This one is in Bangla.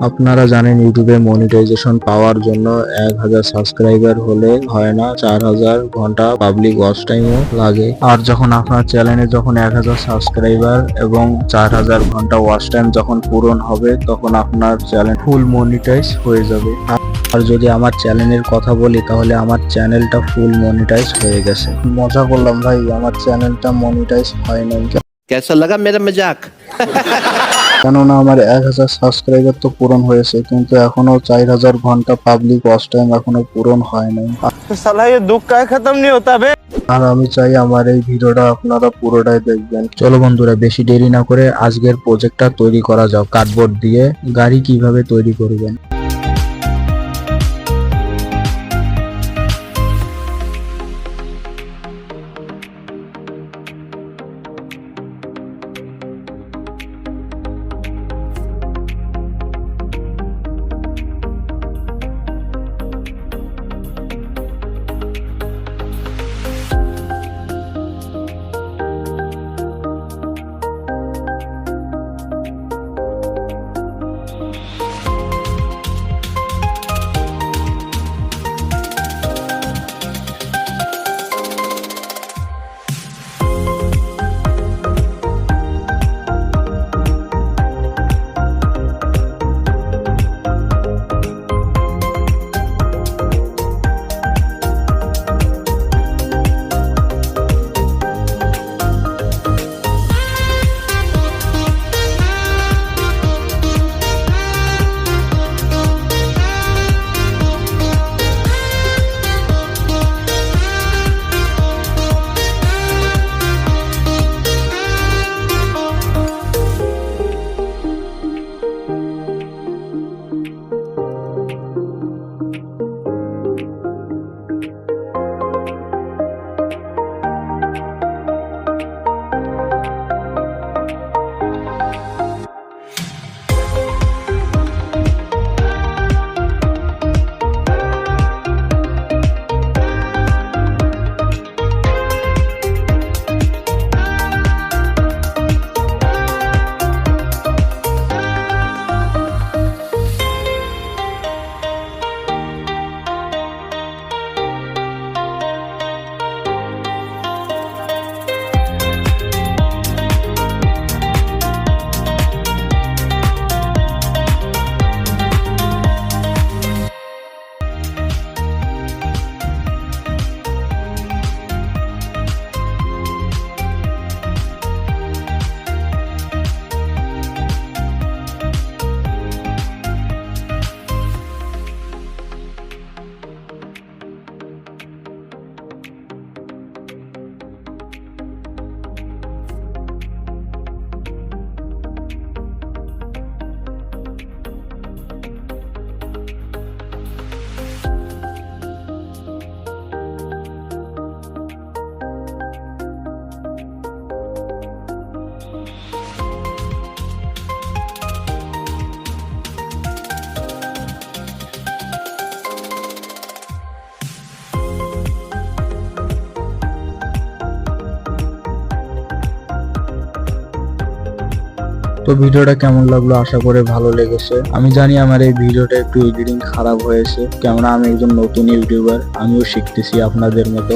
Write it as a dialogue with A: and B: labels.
A: আপনারা জানেন ইউটিউবে মনিটাইজেশন পাওয়ার জন্য 1000 সাবস্ক্রাইবার হলে হয় না, 4000 ঘন্টা পাবলিক ওয়াচ টাইমও লাগে। আর যখন আপনার চ্যানেলে যখন 1000 সাবস্ক্রাইবার এবং 4000 ঘন্টা ওয়াচ টাইম যখন পূরণ হবে, তখন আপনার চ্যানেল ফুল মনিটাইজ হয়ে যাবে। আর যদি আমার চ্যানেলের কথা বলি, তাহলে আমার চ্যানেলটা ফুল মনিটাইজ হয়ে গেছে। মজা করলাম ভাই, আমার চ্যানেলটা মনিটাইজ হয় নাই।
B: कैसा लगा मेरा मजाक?
A: কেননা আমার 1000 সাবস্ক্রাইবার তো পূরণ হয়েছে, কিন্তু এখনো 4000 ঘন্টা পাবলিক ওয়াচ টাইম এখনো পূরণ হয় নাই।
C: साला ये दुख का खत्म नहीं होता बे।
A: আর আমি চাই আমার এই ভিডিওটা আপনারা পুরোটাই দেখবেন। চলো বন্ধুরা, বেশি দেরি না করে আজকের প্রজেক্টটা তৈরি করা যাক। কার্ডবোর্ড দিয়ে গাড়ি কিভাবে তৈরি করবেন। তো ভিডিওটা কেমন লাগলো, আশা করে ভালো লেগেছে। আমি জানি আমার এই ভিডিওটা একটু এডিটিং খারাপ হয়েছে, কেননা আমি একজন নতুন ইউটিউবার, আমিও শিখতেছি আপনাদের মতো।